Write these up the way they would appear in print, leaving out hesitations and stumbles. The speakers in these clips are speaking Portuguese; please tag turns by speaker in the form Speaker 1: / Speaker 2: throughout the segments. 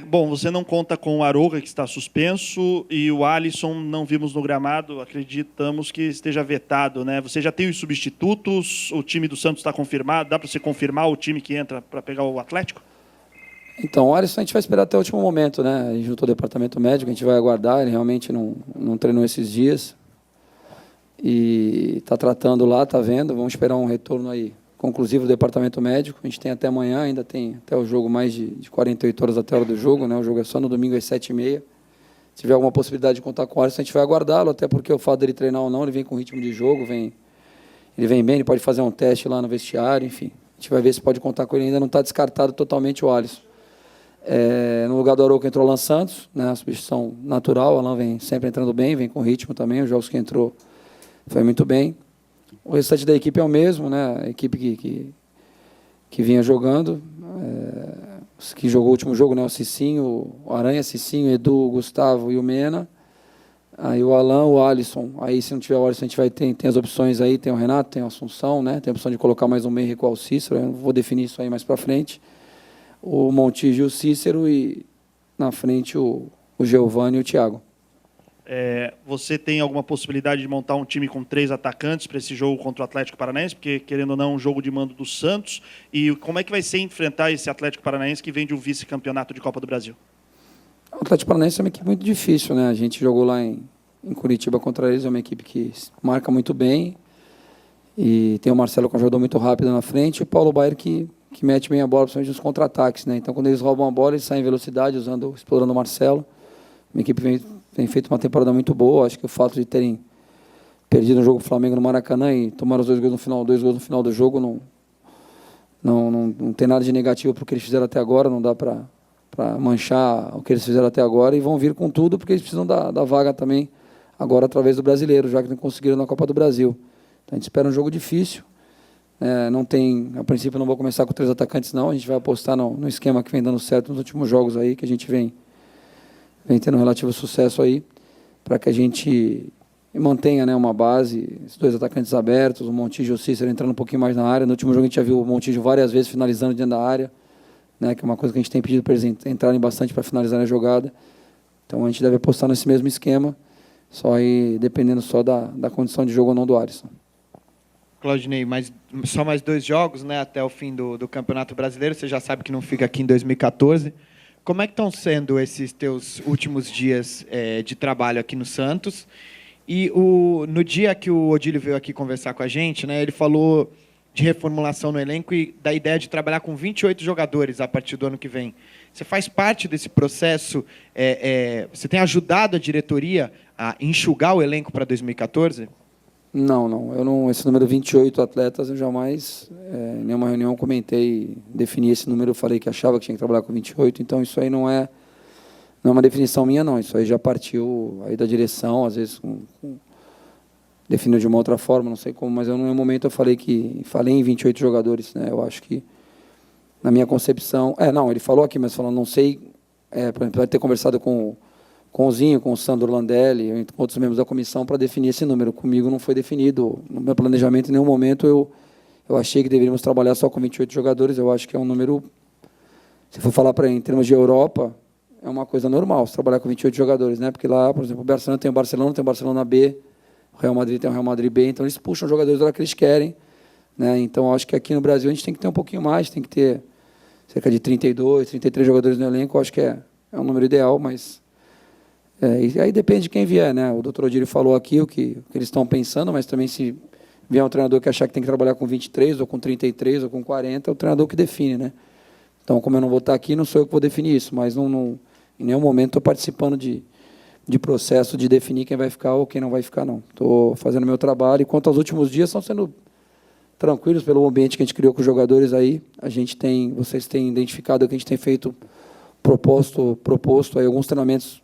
Speaker 1: Bom, você não conta com o Arouca, que está suspenso, e o Alisson não vimos no gramado, acreditamos que esteja vetado, né? Você já tem os substitutos, o time do Santos está confirmado, dá para você confirmar o time que entra para pegar o Atlético?
Speaker 2: Então, o Alisson a gente vai esperar até o último momento, né? A gente juntou o departamento médico, a gente vai aguardar, ele realmente não treinou esses dias. E está tratando lá, está vendo, vamos esperar um retorno aí conclusivo do departamento médico. A gente tem até amanhã, ainda tem até o jogo mais de 48 horas até a hora do jogo, né? O jogo é só no domingo às 7h30. Se tiver alguma possibilidade de contar com o Alisson, a gente vai aguardá-lo, até porque o fato dele treinar ou não, ele vem com ritmo de jogo, ele vem bem, ele pode fazer um teste lá no vestiário, enfim. A gente vai ver se pode contar com ele, ainda não está descartado totalmente o Alisson. No lugar do Arouca entrou o Alan Santos, né? A substituição natural, o Alan vem sempre entrando bem, vem com ritmo também, os jogos que entrou foi muito bem. O restante da equipe é o mesmo, né? A equipe que vinha jogando, que jogou o último jogo, né? O Cicinho, o Aranha, Cicinho, Edu, o Gustavo e o Mena. Aí o Alan, o Alisson. Aí se não tiver o Alisson, a gente vai ter tem as opções aí, tem o Renato, tem a Assunção, né? Tem a opção de colocar mais um meio e recuar o Cícero, eu não vou definir isso aí mais para frente. O Montijo e o Cícero e na frente o Giovani e o Thiago.
Speaker 1: Você tem alguma possibilidade de montar um time com 3 atacantes para esse jogo contra o Atlético Paranaense? Porque, querendo ou não, é um jogo de mando do Santos. E como é que vai ser enfrentar esse Atlético Paranaense que vem de um vice-campeonato de Copa do Brasil?
Speaker 2: O Atlético Paranaense é uma equipe muito difícil, né? A gente jogou lá em Curitiba contra eles, é uma equipe que marca muito bem. E tem o Marcelo, que é um jogador muito rápido na frente, e o Paulo Baier, que mete bem a bola, principalmente nos contra-ataques, né? Então, quando eles roubam a bola, eles saem em velocidade, explorando o Marcelo. Uma equipe tem feito uma temporada muito boa. Acho que o fato de terem perdido o jogo do Flamengo no Maracanã e tomar os 2 gols no final do jogo não tem nada de negativo para o que eles fizeram até agora, não dá para manchar o que eles fizeram até agora, e vão vir com tudo porque eles precisam da vaga também agora através do Brasileiro, já que não conseguiram na Copa do Brasil. Então a gente espera um jogo difícil. A princípio não vou começar com 3 atacantes não, a gente vai apostar no esquema que vem dando certo nos últimos jogos aí, que a gente vem tendo um relativo sucesso aí, para que a gente mantenha, né, uma base, esses 2 atacantes abertos, o Montijo e o Cícero entrando um pouquinho mais na área. No último jogo a gente já viu o Montijo várias vezes finalizando dentro da área, né, que é uma coisa que a gente tem pedido para eles entrarem bastante para finalizar a jogada. Então a gente deve apostar nesse mesmo esquema, só aí dependendo só da condição de jogo ou não do Alisson.
Speaker 3: Claudinei, só mais 2 jogos, né, até o fim do Campeonato Brasileiro. Você já sabe que não fica aqui em 2014. Como é que estão sendo esses teus últimos dias de trabalho aqui no Santos? E no dia que o Odílio veio aqui conversar com a gente, né, ele falou de reformulação no elenco e da ideia de trabalhar com 28 jogadores a partir do ano que vem. Você faz parte desse processo? Você tem ajudado a diretoria a enxugar o elenco para 2014?
Speaker 2: Não. Esse número 28 atletas, eu jamais, em nenhuma reunião, comentei, defini esse número, eu falei que achava que tinha que trabalhar com 28, então isso aí não é uma definição minha, não. Isso aí já partiu aí da direção, às vezes definiu de uma outra forma, não sei como, mas eu, no meu momento eu falei em 28 jogadores, né? Eu acho que, na minha concepção... ele falou aqui, mas falou, não sei, para ter conversado com o Zinho, com o Sandro Landelli, entre outros membros da comissão, para definir esse número. Comigo não foi definido. No meu planejamento, em nenhum momento, eu achei que deveríamos trabalhar só com 28 jogadores. Eu acho que é um número, se for falar em termos de Europa, é uma coisa normal, se trabalhar com 28 jogadores, né? Porque lá, por exemplo, o Barcelona tem o Barcelona B, o Real Madrid tem o Real Madrid B, então eles puxam jogadores da hora que eles querem, né? Então, eu acho que aqui no Brasil a gente tem que ter um pouquinho mais, tem que ter cerca de 32, 33 jogadores no elenco. Eu acho que é um número ideal, mas... e aí depende de quem vier, né? O doutor Odílio falou aqui o que eles estão pensando, mas também se vier um treinador que achar que tem que trabalhar com 23, ou com 33, ou com 40, é o treinador que define, né? Então, como eu não vou estar aqui, não sou eu que vou definir isso, mas em nenhum momento estou participando de processo de definir quem vai ficar ou quem não vai ficar, não. Estou fazendo o meu trabalho, e quanto aos últimos dias, estão sendo tranquilos pelo ambiente que a gente criou com os jogadores aí. Vocês têm identificado que a gente tem feito, proposto aí alguns treinamentos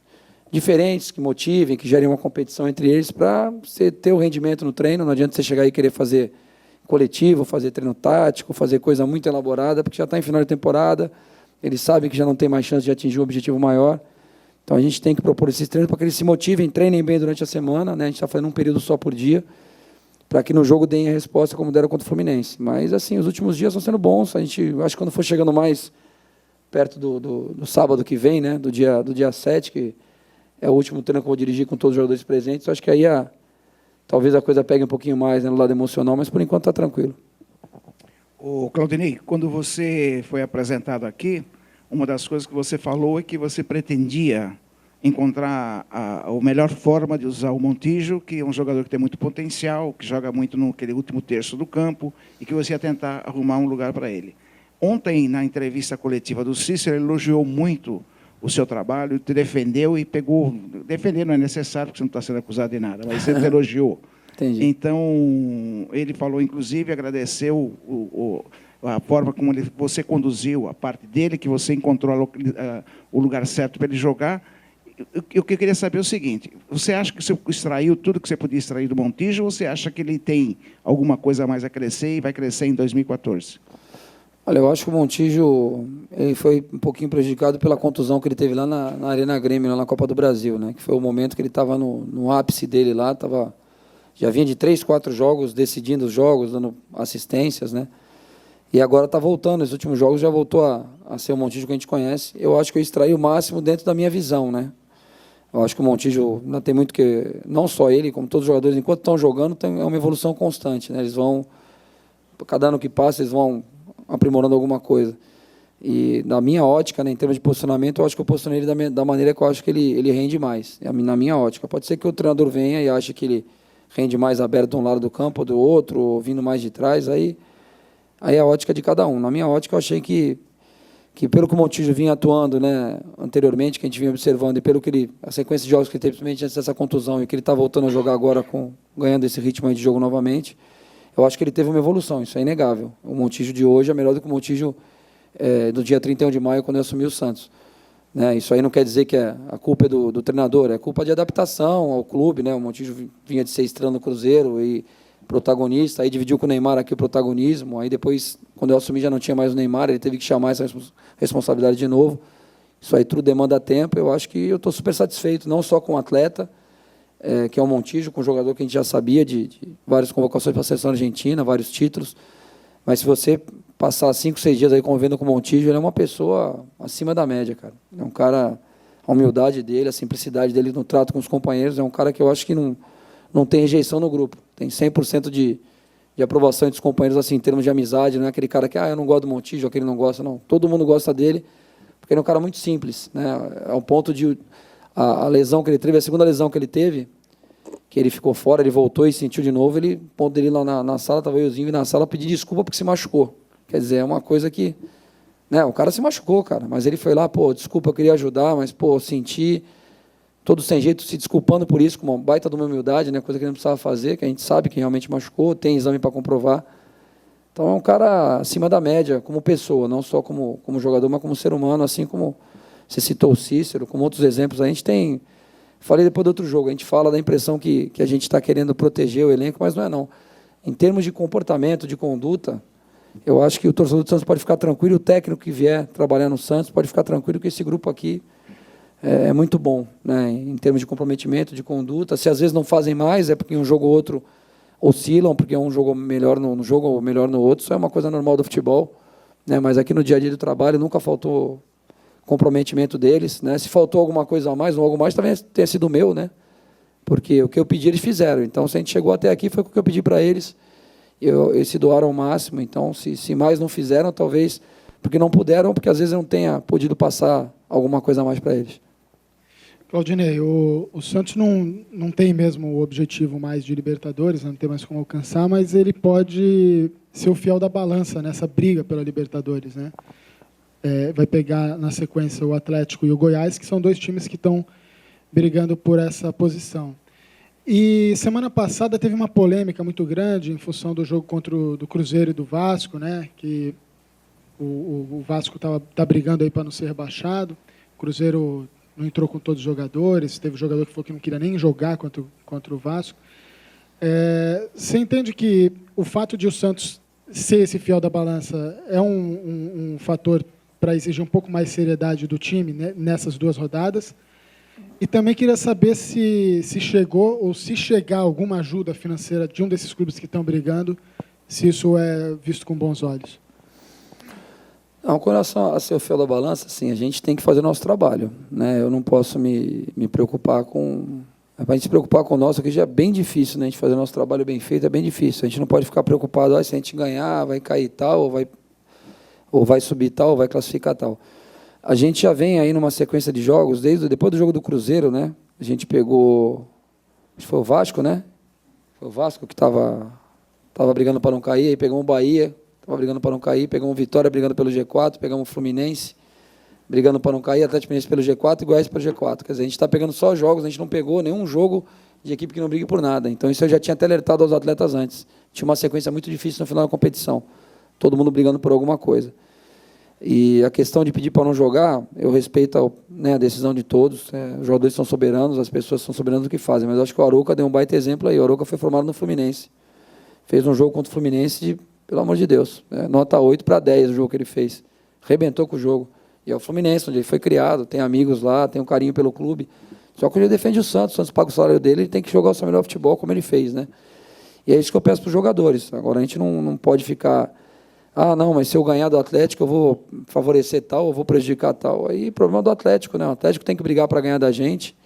Speaker 2: diferentes, que motivem, que gerem uma competição entre eles, para você ter o rendimento no treino. Não adianta você chegar e querer fazer coletivo, fazer treino tático, fazer coisa muito elaborada, porque já está em final de temporada, eles sabem que já não tem mais chance de atingir um objetivo maior. Então a gente tem que propor esses treinos para que eles se motivem, treinem bem durante a semana, né? A gente está fazendo um período só por dia, para que no jogo deem a resposta como deram contra o Fluminense. Mas, assim, os últimos dias estão sendo bons. Acho que quando for chegando mais perto do sábado que vem, né, do dia 7, que é o último treino que eu vou dirigir com todos os jogadores presentes. Eu acho que aí talvez a coisa pegue um pouquinho mais, né, no lado emocional, mas por enquanto está tranquilo.
Speaker 4: Ô, Claudinei, quando você foi apresentado aqui, uma das coisas que você falou é que você pretendia encontrar a melhor forma de usar o Montijo, que é um jogador que tem muito potencial, que joga muito naquele último terço do campo, e que você ia tentar arrumar um lugar para ele. Ontem, na entrevista coletiva do Cícero, ele elogiou muito o seu trabalho, te defendeu e pegou... Defender não é necessário, porque você não está sendo acusado de nada, mas ele te elogiou.
Speaker 2: Entendi.
Speaker 4: Então, ele falou, inclusive, agradeceu a forma como você conduziu a parte dele, que você encontrou o lugar certo para ele jogar. O que eu queria saber é o seguinte, você acha que você extraiu tudo que você podia extrair do Montijo, ou você acha que ele tem alguma coisa a mais a crescer e vai crescer em 2014?
Speaker 2: Olha, eu acho que o Montijo ele foi um pouquinho prejudicado pela contusão que ele teve lá na Arena Grêmio, lá na Copa do Brasil, né? Que foi o momento que ele estava no ápice dele lá, já vinha de 3, 4 jogos, decidindo os jogos, dando assistências, né? E agora está voltando, nos últimos jogos já voltou a ser o Montijo que a gente conhece. Eu acho que eu extraí o máximo dentro da minha visão, né? Eu acho que o Montijo não tem muito que... Não só ele, como todos os jogadores, enquanto estão jogando, é uma evolução constante, né? Eles vão... Cada ano que passa, eles vão aprimorando alguma coisa. E na minha ótica, né, em termos de posicionamento, eu acho que eu posicionei ele da maneira que eu acho que ele rende mais. Na minha ótica. Pode ser que o treinador venha e ache que ele rende mais aberto de um lado do campo ou do outro, ou vindo mais de trás, aí é a ótica de cada um. Na minha ótica, eu achei que pelo que o Montijo vinha atuando, né, anteriormente, que a gente vinha observando, e pelo que a sequência de jogos que ele teve, principalmente antes dessa contusão, e que ele está voltando a jogar agora, ganhando esse ritmo aí de jogo novamente, eu acho que ele teve uma evolução, isso é inegável. O Montijo de hoje é melhor do que o Montijo do dia 31 de maio, quando eu assumi o Santos. Né, isso aí não quer dizer que a culpa é do treinador, é culpa de adaptação ao clube. Né, o Montijo vinha de ser estrela no Cruzeiro e protagonista, aí dividiu com o Neymar aqui o protagonismo, aí depois, quando eu assumi, já não tinha mais o Neymar, ele teve que chamar essa responsabilidade de novo. Isso aí tudo demanda tempo. Eu acho que eu estou super satisfeito, não só com o atleta, que é o Montijo, com o jogador que a gente já sabia de várias convocações para a seleção argentina, vários títulos, mas se você passar 5, 6 dias aí convivendo com o Montijo, ele é uma pessoa acima da média, cara. É um cara, a humildade dele, a simplicidade dele no trato com os companheiros, é um cara que eu acho que não tem rejeição no grupo, tem 100% de aprovação entre os companheiros, assim, em termos de amizade, não é aquele cara que, eu não gosto do Montijo, aquele não gosta, não. Todo mundo gosta dele, porque ele é um cara muito simples, né? Ao ponto de a lesão que ele teve, a segunda lesão que ele teve, que ele ficou fora, ele voltou e sentiu de novo, ele, ponto dele lá na sala, estava euzinho na sala, pedir desculpa porque se machucou. Quer dizer, é uma coisa que, né, o cara se machucou, cara, mas ele foi lá, desculpa, eu queria ajudar, mas, eu senti, todo sem jeito, se desculpando por isso, com uma baita de uma humildade, né, coisa que ele não precisava fazer, que a gente sabe que realmente machucou, tem exame para comprovar. Então é um cara acima da média, como pessoa, não só como jogador, mas como ser humano, assim como você citou o Cícero, como outros exemplos. A gente tem, falei depois do outro jogo, a gente fala da impressão que a gente está querendo proteger o elenco, mas não é não. Em termos de comportamento, de conduta, eu acho que o torcedor do Santos pode ficar tranquilo, o técnico que vier trabalhar no Santos pode ficar tranquilo, que esse grupo aqui é muito bom, né, em termos de comprometimento, de conduta. Se às vezes não fazem mais, é porque um jogo ou outro oscilam, porque um jogo melhor no jogo ou melhor no outro, isso é uma coisa normal do futebol, né, mas aqui no dia a dia do trabalho nunca faltou comprometimento deles, né, se faltou alguma coisa a mais, ou algo mais, também tenha sido meu, né, porque o que eu pedi eles fizeram. Então, se a gente chegou até aqui, foi o que eu pedi para eles, eles se doaram ao máximo. Então, se mais não fizeram, talvez porque não puderam, porque às vezes eu não tenha podido passar alguma coisa a mais para eles.
Speaker 5: Claudinei, o Santos não tem mesmo o objetivo mais de Libertadores, não tem mais como alcançar, mas ele pode ser o fiel da balança nessa briga pela Libertadores, né? Vai pegar na sequência o Atlético e o Goiás, que são 2 times que estão brigando por essa posição. E semana passada teve uma polêmica muito grande em função do jogo contra do Cruzeiro e do Vasco, né? Que o Vasco tá brigando aí para não ser rebaixado. O Cruzeiro não entrou com todos os jogadores, teve jogador que falou que não queria nem jogar contra o Vasco. Você entende que o fato de o Santos ser esse fiel da balança é um fator para exigir um pouco mais seriedade do time, né, nessas 2 rodadas? E também queria saber se chegou ou se chegar alguma ajuda financeira de um desses clubes que estão brigando, se isso é visto com bons olhos.
Speaker 2: Não, com relação a ser o fiel da balança, assim, a gente tem que fazer o nosso trabalho, né? Eu não posso me preocupar com... Para a gente se preocupar com o nosso, que já é bem difícil, né? A gente fazer o nosso trabalho bem feito é bem difícil. A gente não pode ficar preocupado, se a gente ganhar, vai cair tal, ou vai subir tal, ou vai classificar tal. A gente já vem aí numa sequência de jogos, depois do jogo do Cruzeiro, né? A gente pegou... Acho que foi o Vasco, né? Foi o Vasco que estava brigando para não cair, aí pegamos o Bahia, estava brigando para não cair, pegamos o Vitória brigando pelo G4, pegamos o Fluminense brigando para não cair, Atlético Mineiro pelo G4 e Goiás pelo G4. Quer dizer, a gente está pegando só jogos, a gente não pegou nenhum jogo de equipe que não brigue por nada. Então, isso eu já tinha até alertado aos atletas antes. Tinha uma sequência muito difícil no final da competição. Todo mundo brigando por alguma coisa. E a questão de pedir para não jogar, eu respeito a decisão de todos. Os jogadores são soberanos, as pessoas são soberanas do que fazem. Mas eu acho que o Arouca deu um baita exemplo aí. O Arouca foi formado no Fluminense. Fez um jogo contra o Fluminense pelo amor de Deus, nota 8/10 o jogo que ele fez. Arrebentou com o jogo. E é o Fluminense, onde ele foi criado, tem amigos lá, tem um carinho pelo clube. Só que ele defende o Santos paga o salário dele, ele tem que jogar o seu melhor futebol, como ele fez, né? E é isso que eu peço para os jogadores. Agora, a gente não pode ficar... não, mas se eu ganhar do Atlético, eu vou favorecer tal, eu vou prejudicar tal. Aí, problema do Atlético, né? O Atlético tem que brigar para ganhar da gente,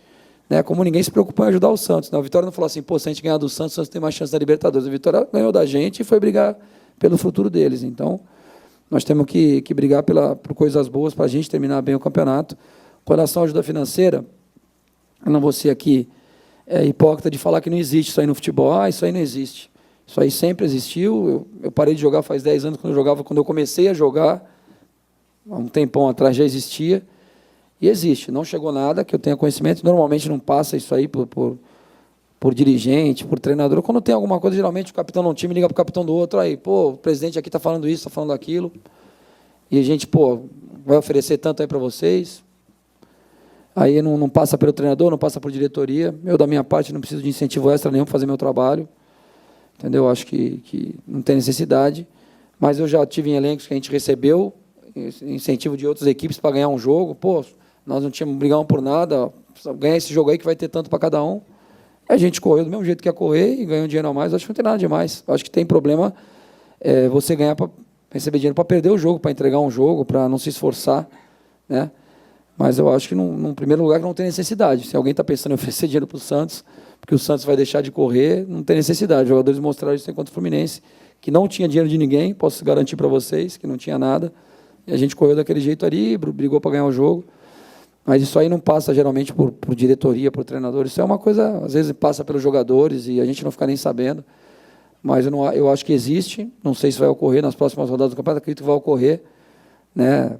Speaker 2: né? Como ninguém se preocupou em ajudar o Santos, né? O Vitória não falou assim, se a gente ganhar do Santos, o Santos tem mais chance da Libertadores. O Vitória ganhou da gente e foi brigar pelo futuro deles. Então, nós temos que brigar por coisas boas para a gente terminar bem o campeonato. Com relação à ajuda financeira, eu não vou ser aqui hipócrita de falar que não existe isso aí no futebol. Isso aí não existe. Isso aí sempre existiu. Eu parei de jogar faz 10 anos, quando eu comecei a jogar, há um tempão atrás já existia. E existe. Não chegou nada que eu tenha conhecimento. Normalmente não passa isso aí por dirigente, por treinador. Quando tem alguma coisa, geralmente o capitão de um time liga para o capitão do outro, aí, o presidente aqui está falando isso, está falando aquilo, e a gente, vai oferecer tanto aí para vocês. Aí não passa pelo treinador, não passa por diretoria. Eu, da minha parte, não preciso de incentivo extra nenhum para fazer meu trabalho. Entendeu? Acho que não tem necessidade. Mas eu já tive em elencos que a gente recebeu incentivo de outras equipes para ganhar um jogo. Nós não tínhamos brigado por nada, ganhar esse jogo aí que vai ter tanto para cada um. A gente correu do mesmo jeito que ia correr e ganhou dinheiro a mais. Acho que não tem nada demais. Acho que tem problema você ganhar para receber dinheiro para perder o jogo, para entregar um jogo, para não se esforçar, né? Mas eu acho que, num primeiro lugar, que não tem necessidade. Se alguém está pensando em oferecer dinheiro para o Santos, porque o Santos vai deixar de correr, não tem necessidade. Os jogadores mostraram isso contra o Fluminense, que não tinha dinheiro de ninguém, posso garantir para vocês, que não tinha nada. E a gente correu daquele jeito ali, brigou para ganhar o jogo. Mas isso aí não passa, geralmente, por diretoria, por treinador. Isso é uma coisa, às vezes, passa pelos jogadores e a gente não fica nem sabendo. Mas eu acho que existe. Não sei se vai ocorrer nas próximas rodadas do campeonato, acredito que vai ocorrer, né?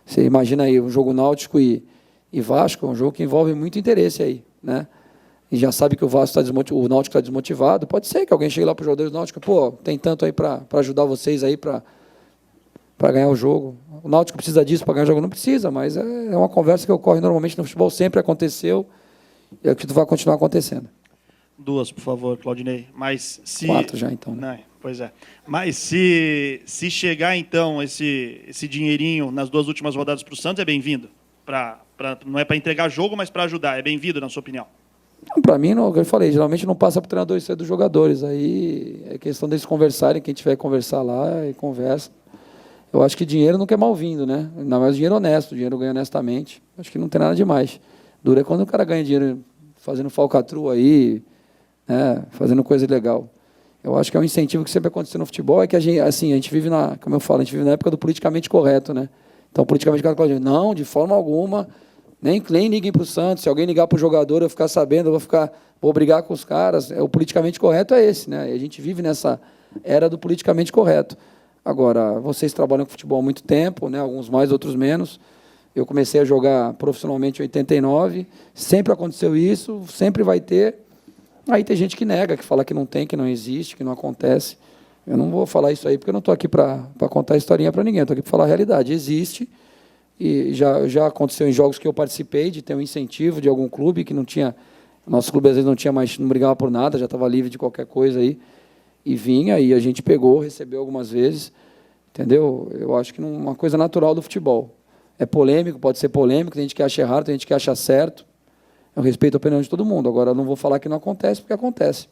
Speaker 2: Você imagina aí um jogo Náutico e Vasco, é um jogo que envolve muito interesse aí, né? E já sabe que o Náutico está desmotivado. Pode ser que alguém chegue lá para os jogadores do Náutico, tem tanto aí para ajudar vocês aí para ganhar o jogo. O Náutico precisa disso para ganhar o jogo? Não precisa, mas é uma conversa que ocorre normalmente no futebol, sempre aconteceu, e acredito que vai continuar acontecendo.
Speaker 1: 2, por favor, Claudinei.
Speaker 2: 4 já, então.
Speaker 1: Não, pois é. Mas se chegar, então, esse dinheirinho nas 2 últimas rodadas para o Santos, é bem-vindo? Não é para entregar jogo, mas para ajudar. É bem-vindo, na sua opinião?
Speaker 2: Para mim, eu falei, geralmente não passa para o treinador, isso é dos jogadores. Aí é questão deles conversarem, quem tiver que conversar lá, e conversa. Eu acho que dinheiro nunca é mal-vindo, né? Ainda mais dinheiro honesto, dinheiro ganha honestamente. Acho que não tem nada demais. Dura é quando o cara ganha dinheiro fazendo falcatrua aí, né? Fazendo coisa ilegal. Eu acho que é um incentivo que sempre aconteceu no futebol, é que a gente vive como eu falo, a gente vive na época do politicamente correto, né? Então, politicamente correto, não, de forma alguma, nem liguem para o Santos, se alguém ligar para o jogador, eu ficar sabendo, vou brigar com os caras. O politicamente correto é esse, né? E a gente vive nessa era do politicamente correto. Agora, vocês trabalham com futebol há muito tempo, né? Alguns mais, outros menos. Eu comecei a jogar profissionalmente em 89, sempre aconteceu isso, sempre vai ter. Aí tem gente que nega, que fala que não tem, que não existe, que não acontece. Eu não vou falar isso aí, porque eu não estou aqui para contar historinha para ninguém, estou aqui para falar a realidade. Existe, e já aconteceu em jogos que eu participei, de ter um incentivo de algum clube que não tinha... Nosso clube, às vezes, não tinha mais, não brigava por nada, já estava livre de qualquer coisa aí, e vinha, e a gente pegou, recebeu algumas vezes, entendeu? Eu acho que é uma coisa natural do futebol. É polêmico, pode ser polêmico, tem gente que acha errado, tem gente que acha certo. Eu respeito a opinião de todo mundo. Agora, eu não vou falar que não acontece, porque acontece.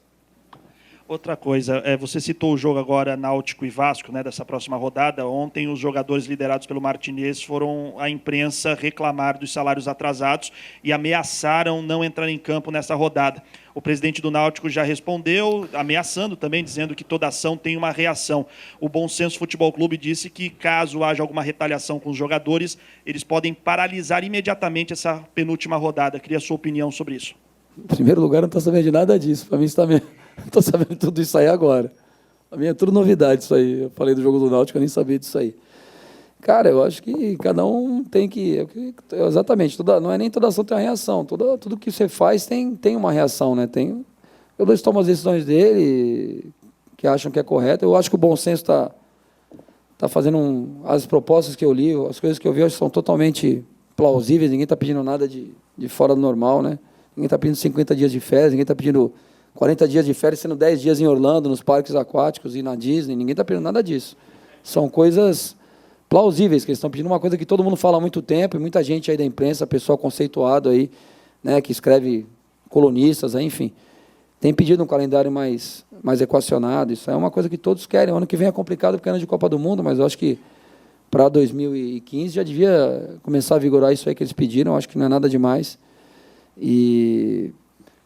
Speaker 1: Outra coisa, você citou o jogo agora Náutico e Vasco, né, dessa próxima rodada. Ontem, os jogadores liderados pelo Martinez foram à imprensa reclamar dos salários atrasados e ameaçaram não entrar em campo nessa rodada. O presidente do Náutico já respondeu, ameaçando também, dizendo que toda ação tem uma reação. O Bom Senso Futebol Clube disse que, caso haja alguma retaliação com os jogadores, eles podem paralisar imediatamente essa penúltima rodada. Queria a sua opinião sobre isso.
Speaker 2: Em primeiro lugar, não estou sabendo de nada disso. Para mim, estou sabendo tudo isso aí agora. Para mim é tudo novidade isso aí. Eu falei do jogo do Náutico, eu nem sabia disso aí. Cara, eu acho que cada um tem que... Exatamente, não é nem toda ação tem uma reação. Tudo que você faz tem uma reação, né? Eles tomam as decisões dele, que acham que é correto. Eu acho que o bom senso está fazendo as propostas que eu li, as coisas que eu vi, eu acho que são totalmente plausíveis. Ninguém está pedindo nada de fora do normal, né? Ninguém está pedindo 50 dias de férias, ninguém está pedindo 40 dias de férias, sendo 10 dias em Orlando, nos parques aquáticos e na Disney. Ninguém está pedindo nada disso. São coisas plausíveis, que eles estão pedindo uma coisa que todo mundo fala há muito tempo, e muita gente aí da imprensa, pessoal conceituado aí, né, que escreve colunistas, aí, enfim, tem pedido um calendário mais equacionado. Isso é uma coisa que todos querem. O ano que vem é complicado porque é ano de Copa do Mundo, mas eu acho que para 2015 já devia começar a vigorar isso aí que eles pediram. Eu acho que não é nada demais. E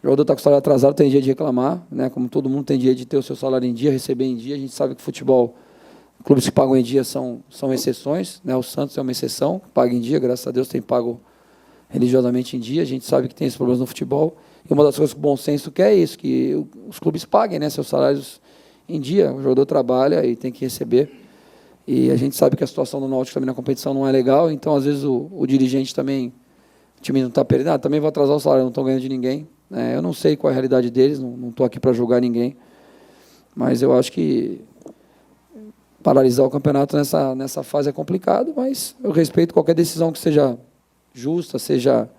Speaker 2: o jogador está com o salário atrasado, tem dia de reclamar, né? Como todo mundo tem dia de ter o seu salário em dia, receber em dia. A gente sabe que futebol, clubes que pagam em dia são exceções, né? O Santos é uma exceção, paga em dia, graças a Deus tem pago religiosamente em dia. A gente sabe que tem esses problemas no futebol. E uma das coisas que o bom senso quer é isso, que os clubes paguem, né, seus salários em dia. O jogador trabalha e tem que receber. E a gente sabe que a situação do Náutico também na competição não é legal, então às vezes o dirigente também... O time não está perdendo, também vou atrasar o salário, não estão ganhando de ninguém. Eu não sei qual é a realidade deles, não estou aqui para julgar ninguém. Mas eu acho que paralisar o campeonato nessa fase é complicado, mas eu respeito qualquer decisão que seja justa, seja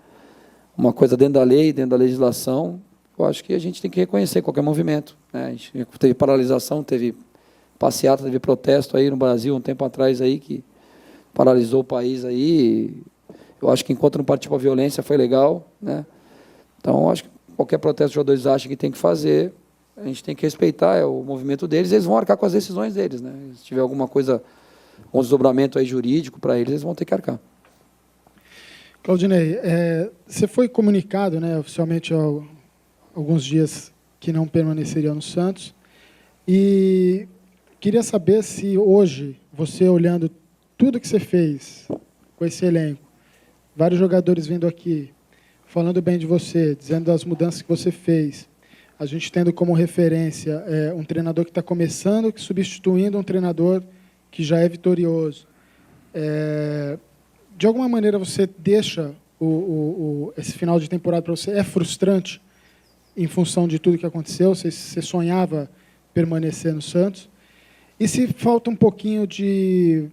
Speaker 2: uma coisa dentro da lei, dentro da legislação. Eu acho que a gente tem que reconhecer qualquer movimento, né? A gente teve paralisação, teve passeata, teve protesto aí no Brasil um tempo atrás aí que paralisou o país aí. Eu acho que enquanto não partiu para a violência foi legal, né? Então, acho que qualquer protesto que os jogadores acham que tem que fazer, a gente tem que respeitar, é o movimento deles, eles vão arcar com as decisões deles, né? Se tiver alguma coisa, um desdobramento aí jurídico para eles vão ter que arcar.
Speaker 5: Claudinei, você foi comunicado, né, oficialmente há alguns dias que não permaneceria no Santos, e queria saber se hoje, você olhando tudo que você fez com esse elenco, vários jogadores vindo aqui, falando bem de você, dizendo das mudanças que você fez, a gente tendo como referência um treinador que está começando, que substituindo um treinador que já é vitorioso. De alguma maneira você deixa esse final de temporada para você, é frustrante em função de tudo que aconteceu? Você sonhava permanecer no Santos? E se falta um pouquinho de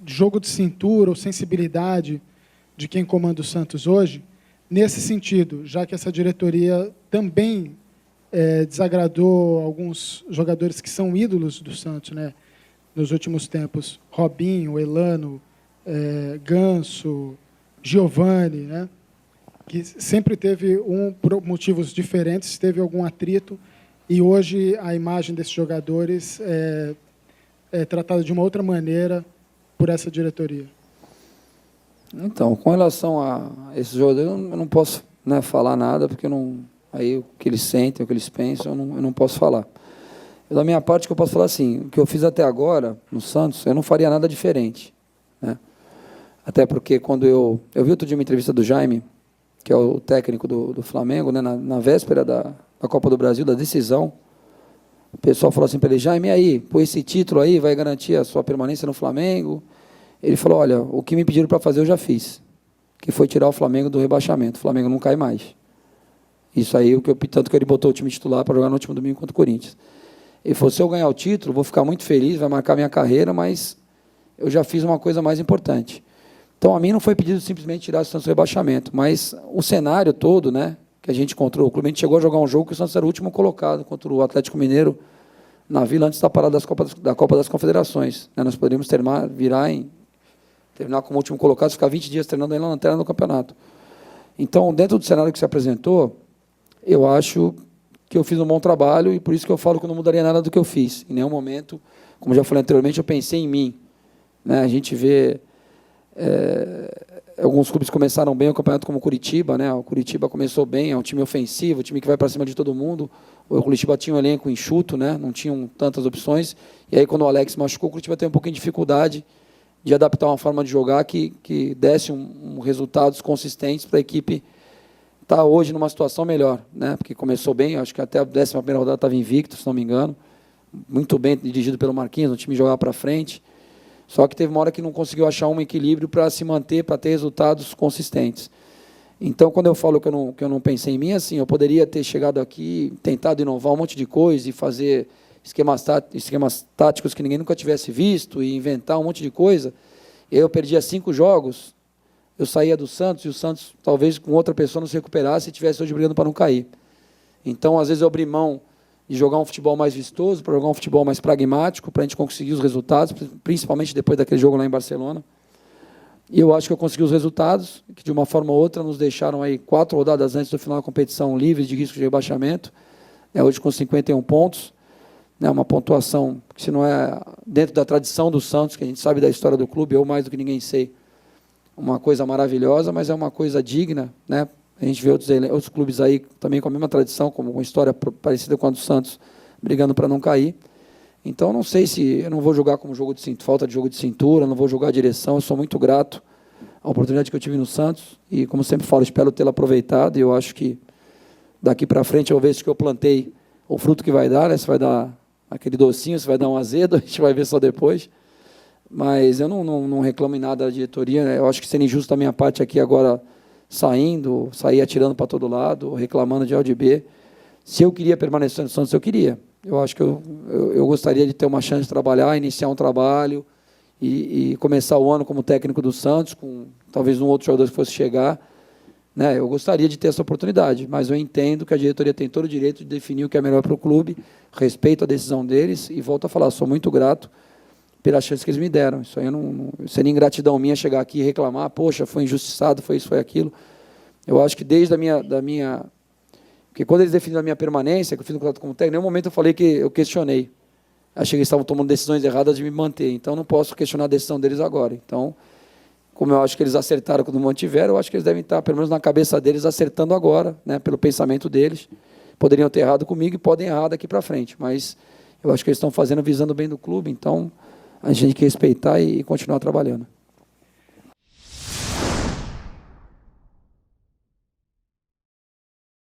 Speaker 5: jogo de cintura ou sensibilidade de quem comanda o Santos hoje, nesse sentido, já que essa diretoria também desagradou alguns jogadores que são ídolos do Santos, né, nos últimos tempos, Robinho, Elano, Ganso, Giovani, né, que sempre teve, por motivos diferentes, teve algum atrito, e hoje a imagem desses jogadores é tratada de uma outra maneira por essa diretoria.
Speaker 2: Então, com relação a esses jogadores, eu não posso, né, falar nada, porque aí o que eles sentem, o que eles pensam, eu não posso falar. Da minha parte, o que eu posso falar assim, o que eu fiz até agora no Santos, eu não faria nada diferente, né? Até porque quando eu vi outro dia uma entrevista do Jaime, que é o técnico do Flamengo, né, na véspera da Copa do Brasil, da decisão, o pessoal falou assim para ele: Jaime, e aí, pô, esse título aí vai garantir a sua permanência no Flamengo? Ele falou: olha, o que me pediram para fazer eu já fiz, que foi tirar o Flamengo do rebaixamento. O Flamengo não cai mais. Isso aí, tanto que ele botou o time titular para jogar no último domingo contra o Corinthians. Ele falou: se eu ganhar o título, vou ficar muito feliz, vai marcar minha carreira, mas eu já fiz uma coisa mais importante. Então, a mim não foi pedido simplesmente tirar o Santos do rebaixamento, mas o cenário todo, né, que a gente encontrou, o clube, a gente chegou a jogar um jogo que o Santos era o último colocado contra o Atlético Mineiro na Vila, antes da parada da Copa das Confederações. Nós poderíamos terminar como último colocado, ficar 20 dias treinando aí na lanterna do campeonato. Então, dentro do cenário que se apresentou, eu acho que eu fiz um bom trabalho e por isso que eu falo que eu não mudaria nada do que eu fiz. Em nenhum momento, como já falei anteriormente, eu pensei em mim. Né? A gente vê alguns clubes começaram bem o campeonato, como o Curitiba, né? O Curitiba começou bem, é um time ofensivo, um time que vai para cima de todo mundo. O Curitiba tinha um elenco enxuto, né? Não tinham tantas opções. E aí, quando o Alex machucou, o Curitiba teve um pouquinho de dificuldade de adaptar uma forma de jogar que desse resultados consistentes para a equipe estar hoje numa situação melhor, né? Porque começou bem, acho que até a 11ª rodada estava invicto, se não me engano. Muito bem dirigido pelo Marquinhos, o time jogava para frente. Só que teve uma hora que não conseguiu achar um equilíbrio para se manter, para ter resultados consistentes. Então, quando eu falo que eu não pensei em mim, assim, eu poderia ter chegado aqui, tentado inovar um monte de coisa e fazer esquemas táticos que ninguém nunca tivesse visto e inventar um monte de coisa. Eu perdia 5 jogos, eu saía do Santos e o Santos, talvez com outra pessoa, não se recuperasse e estivesse hoje brigando para não cair. Então, às vezes, eu abri mão de jogar um futebol mais vistoso, para jogar um futebol mais pragmático, para a gente conseguir os resultados, principalmente depois daquele jogo lá em Barcelona. E eu acho que eu consegui os resultados, que de uma forma ou outra nos deixaram aí 4 rodadas antes do final da competição livres de risco de rebaixamento, hoje com 51 pontos, né, uma pontuação que, se não é dentro da tradição do Santos, que a gente sabe da história do clube, eu mais do que ninguém sei, uma coisa maravilhosa, mas é uma coisa digna, né? A gente vê outros clubes aí também com a mesma tradição, como uma história parecida com a do Santos, brigando para não cair. Então, não sei se eu não vou jogar como falta de jogo de cintura, não vou jogar a direção. Eu sou muito grato à oportunidade que eu tive no Santos e, como sempre falo, espero tê-la aproveitado. E eu acho que daqui para frente eu vejo que eu plantei o fruto que vai dar, né? Se vai dar aquele docinho, se vai dar um azedo, a gente vai ver só depois. Mas eu não reclamo em nada da diretoria, né? Eu acho que seria injusto da minha parte aqui agora sair atirando para todo lado, reclamando de A ou de B. Se eu queria permanecer no Santos, eu queria. Eu acho que eu gostaria de ter uma chance de trabalhar, iniciar um trabalho e começar o ano como técnico do Santos, com talvez um outro jogador que fosse chegar. Né? Eu gostaria de ter essa oportunidade, mas eu entendo que a diretoria tem todo o direito de definir o que é melhor para o clube, respeito a decisão deles e volto a falar, sou muito grato pela chance que eles me deram. Isso aí seria ingratidão minha chegar aqui e reclamar, poxa, foi injustiçado, foi isso, foi aquilo. Eu acho que desde porque quando eles definiram a minha permanência, que eu fiz um contrato como técnico, em nenhum momento eu falei que eu questionei. Achei que eles estavam tomando decisões erradas de me manter, então não posso questionar a decisão deles agora. Então, como eu acho que eles acertaram quando me mantiveram, eu acho que eles devem estar, pelo menos na cabeça deles, acertando agora, né, pelo pensamento deles. Poderiam ter errado comigo e podem errar daqui para frente, mas eu acho que eles estão fazendo visando o bem do clube, então a gente tem que respeitar e continuar trabalhando.